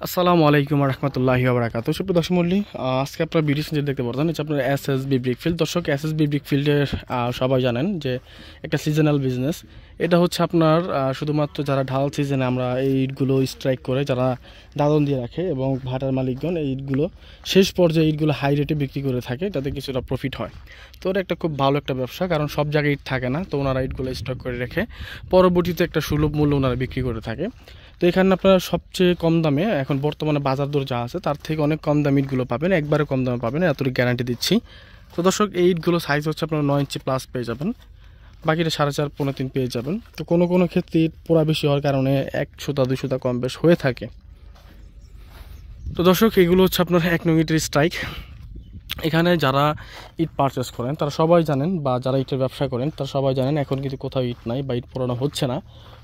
আসসালামু আলাইকুম রহমতুল্লাহি ওয়া সুপ্রিয় দর্শক মণ্ডলী, আজকে আপনারা ভিডিও সেন্টার দেখতে পাচ্ছেন। এটা আপনার এসএসবি ব্রিকফিল্ড। দর্শক, এসএসবি ব্রিকফিল্ডের সবাই জানেন যে একটা সিজনাল বিজনেস। এটা হচ্ছে আপনার শুধুমাত্র যারা ঢাল সিজনে আমরা এই ইটগুলো স্ট্রাইক করে যারা দাদন দিয়ে রাখে এবং ভাটার মালিকগণ এই ইটগুলো শেষ পর্যায়ে ইটগুলো হাই রেটে বিক্রি করে থাকে, তাতে কিছুটা প্রফিট হয়। তো এটা একটা খুব ভালো একটা ব্যবসা, কারণ সব জায়গায় ইট থাকে না, তো ওনারা ইটগুলো স্টক করে রেখে পরবর্তীতে একটা সুলভ মূল্য ওনারা বিক্রি করে থাকে। তো এখানে আপনারা সবচেয়ে কম দামে এখন বর্তমানে বাজার দর যা আছে তার থেকে অনেক কম দামে ইটগুলো পাবেন, একবারে কম দামে পাবেন, এতটুকু গ্যারান্টি দিচ্ছি। তো দর্শক, এই ইটগুলো সাইজ হচ্ছে আপনারা 9 ইঞ্চি প্লাস পেয়ে যাবেন, বাকিটা 4.5 পৌনে 3 পেয়ে যাবেন। তো কোনো কোনো ক্ষেত্রে ইট পোড়া বেশি হওয়ার কারণে 1 সুতা 2 সুতা কম বেশ হয়ে থাকে। তো দর্শক, এগুলো হচ্ছে আপনার 1 নং ইটের স্ট্রাইক। এখানে যারা ইট পারচেস করেন তারা সবাই জানেন, বা যারা ইটের ব্যবসা করেন তারা সবাই জানেন এখন কিন্তু কোথাও ইট নাই বা ইট পোড়ানো হচ্ছে না,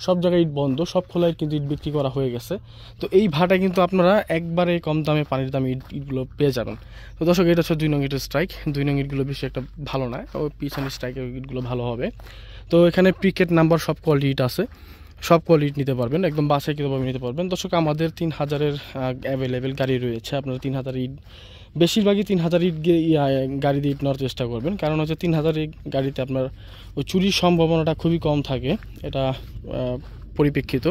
সব জায়গায় ইট বন্ধ, সব খোলা ইট কিন্তু ইট বিক্রি করা হয়ে গেছে। তো এই ভাটা কিন্তু আপনারা একবারে কম দামে পানির দামে ইটগুলো পেয়ে যাবেন। তো দর্শক, এটা হচ্ছে 2 নং ইটের স্ট্রাইক। 2 নং ইটগুলো বেশি একটা ভালো না, ওই পিছনের স্ট্রাইকের ইটগুলো ভালো হবে। তো এখানে প্রিকেট নাম্বার সব কোয়ালিটি ইট আছে, সব কোয়ালিটি নিতে পারবেন, একদম বাছাইকৃতভাবে নিতে পারবেন। দর্শক, আমাদের 3000-এর অ্যাভেলেবেল গাড়ি রয়েছে। আপনারা 3000 ইট, বেশিরভাগই 3000 ইট গাড়ি দিয়ে ইট নেওয়ার চেষ্টা করবেন, কারণ হচ্ছে 3000 গাড়িতে আপনার ওই চুরির সম্ভাবনাটা খুবই কম থাকে, এটা পরিপ্রেক্ষিত।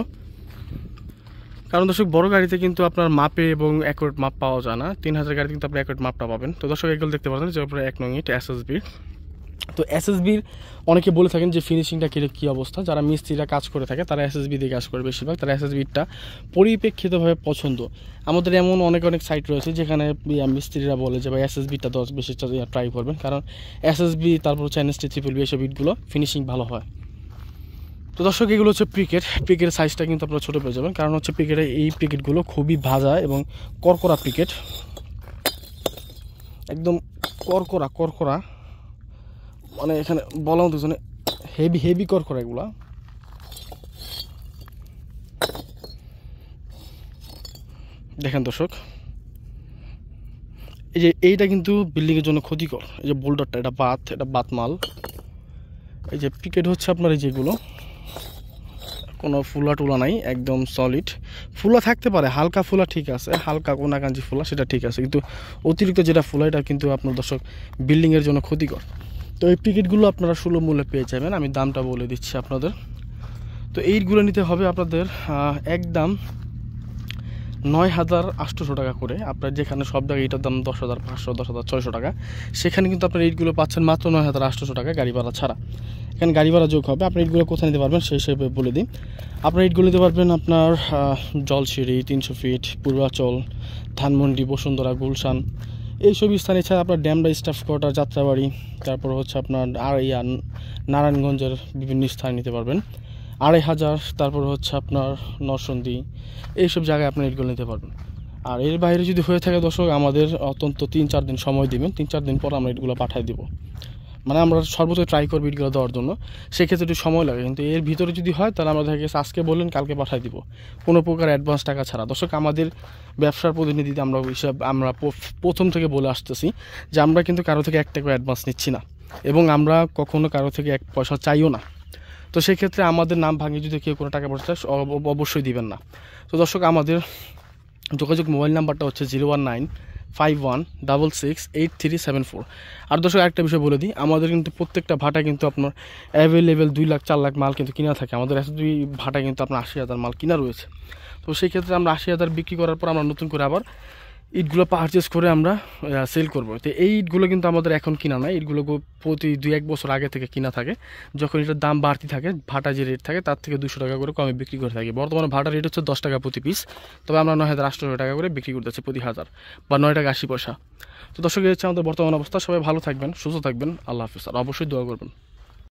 কারণ দর্শক, বড় গাড়িতে কিন্তু আপনার মাপে এবং অ্যাকুরেট মাপ পাওয়া যায় না, 3000 গাড়িতে কিন্তু আপনি অ্যাকুরেট মাপটা পাবেন। তো দর্শক, এগুলো দেখতে পাচ্ছেন যে আপনার 1 নং ইট এসএসবির। তো এসএসবির অনেকে বলে থাকেন যে ফিনিশিংটা কী অবস্থা, যারা মিস্ত্রিরা কাজ করে থাকে তারা এসএসবি দিয়ে কাজ করে বেশিরভাগ, তারা এসএসবিটা পরিপ্রেক্ষিতভাবে পছন্দ। আমাদের এমন অনেক সাইট রয়েছে যেখানে মিস্ত্রিরা বলে যে ভাই এসএসবিটা 10 বেশি ট্রাই করবেন, কারণ এসএসবি তারপর হচ্ছে NST ট্রিপল বি এসব ইটগুলো ফিনিশিং ভালো হয়। তো দর্শক, এগুলো হচ্ছে প্রিকেটের সাইজটা কিন্তু আপনারা ছোটো পেয়ে যাবেন, কারণ হচ্ছে প্রিকেটের এই প্রিকেটগুলো খুবই ভাজা এবং করকরা প্রিকেট, একদম করকরা, মানে এখানে বলা মতো হেভি করকরা এগুলা। দেখেন দর্শক, এই যে এইটা কিন্তু বিল্ডিংয়ের জন্য ক্ষতিকর, এই যে বোল্ডারটা, এটা বাত মাল। এই যে পিকেট হচ্ছে আপনার এই যেগুলো কোনো ফুলা টুলা নাই, একদম সলিড। ফুলা থাকতে পারে, হালকা ফুলা ঠিক আছে, হালকা কোনাকাঞ্চি ফুলা সেটা ঠিক আছে, কিন্তু অতিরিক্ত যেটা ফুলা এটা কিন্তু আপনার দর্শক বিল্ডিংয়ের জন্য ক্ষতিকর। তো এই পিকেটগুলো আপনারা সুলভ মূল্যে পেয়ে যাবেন, আমি দামটা বলে দিচ্ছি আপনাদের। তো এইগুলো নিতে হবে আপনাদের একদম 9800 টাকা করে। আপনার যেখানে সব জায়গায় এটার দাম 10,500, 10,600 টাকা, সেখানে কিন্তু আপনার ইটগুলো পাচ্ছেন মাত্র 9800 টাকা গাড়ি ভাড়া ছাড়া। এখানে গাড়ি ভাড়া যোগ হবে। আপনি ইটগুলো কোথায় নিতে পারবেন সেই হিসেবে বলে দিই। আপনার ইটগুলো নিতে পারবেন আপনার জলসিঁড়ি 300 ফিট, পূর্বাচল, ধানমন্ডি, বসুন্ধরা, গুলশান এইসব স্থানে। এছাড়া আপনার ড্যামরা, স্টাফ কোয়ার্টার, যাত্রাবাড়ি, তারপর হচ্ছে আপনার নারায়ণগঞ্জের বিভিন্ন স্থানে নিতে পারবেন 2500। তারপর হচ্ছে আপনার নরসিংদী, এইসব জায়গায় আপনি ইটগুলো নিতে পারবেন। আর এর বাইরে যদি হয়ে থাকে দর্শক, আমাদের অত্যন্ত 3-4 দিন সময় দিবেন, 3-4 দিন পর আমরা ইটগুলো পাঠিয়ে দেবো। মানে আমরা সর্বোচ্চ ট্রাই করবো ইটগুলো দেওয়ার জন্য, সেক্ষেত্রে একটু সময় লাগে, কিন্তু এর ভিতরে যদি হয় তাহলে আমরা দেখা গেছে আজকে বললেন কালকে পাঠিয়ে দিব, কোনো প্রকার অ্যাডভান্স টাকা ছাড়া। দর্শক, আমাদের ব্যবসার প্রতিনিধিতে আমরা প্রথম থেকে বলে আসতেছি যে আমরা কিন্তু কারো থেকে 1 টাকা অ্যাডভান্স নিচ্ছি না, এবং আমরা কখনো কারো থেকে 1 পয়সা চাইও না। তো সেক্ষেত্রে আমাদের নাম ভাঙিয়ে যদি কেউ কোনো টাকা পয়সা অবশ্যই দিবেন না। তো দর্শক, আমাদের যোগাযোগ মোবাইল নাম্বারটা হচ্ছে 01951668374। আর দর্শক, একটা বিষয় বলে দিই, আমাদের কিন্তু প্রত্যেকটা ভাটা কিন্তু আপনার অ্যাভেলেবেল 2 লাখ 4 লাখ মাল কিন্তু কিনা থাকে। আমাদের এসএসবি ভাটা কিন্তু আপনার 80,000 মাল কিনা রয়েছে। তো সেই ক্ষেত্রে আমরা 80,000 বিক্রি করার পর আমরা নতুন করে আবার ইটগুলো পারচেস করে আমরা সেল করবো। তো এই ইটগুলো কিন্তু আমাদের এখন কিনা নয়, ইটগুলো প্রতি 2-1 বছর আগে থেকে কিনা থাকে, যখন এটার দাম বাড়তি থাকে, ভাটা যে রেট থাকে তার থেকে 200 টাকা করে কমে বিক্রি করে থাকি। বর্তমানে ভাটার রেট হচ্ছে 10 টাকা প্রতি পিস, তবে আমরা 9800 টাকা করে বিক্রি করতেছি প্রতি 1000, বা 9 টাকা 80 পয়সা। তো দর্শক, এই হচ্ছে আমাদের বর্তমান অবস্থা। সবাই ভালো থাকবেন, সুস্থ থাকবেন, আল্লাহ হাফিজ, আর অবশ্যই দোয়া করবেন।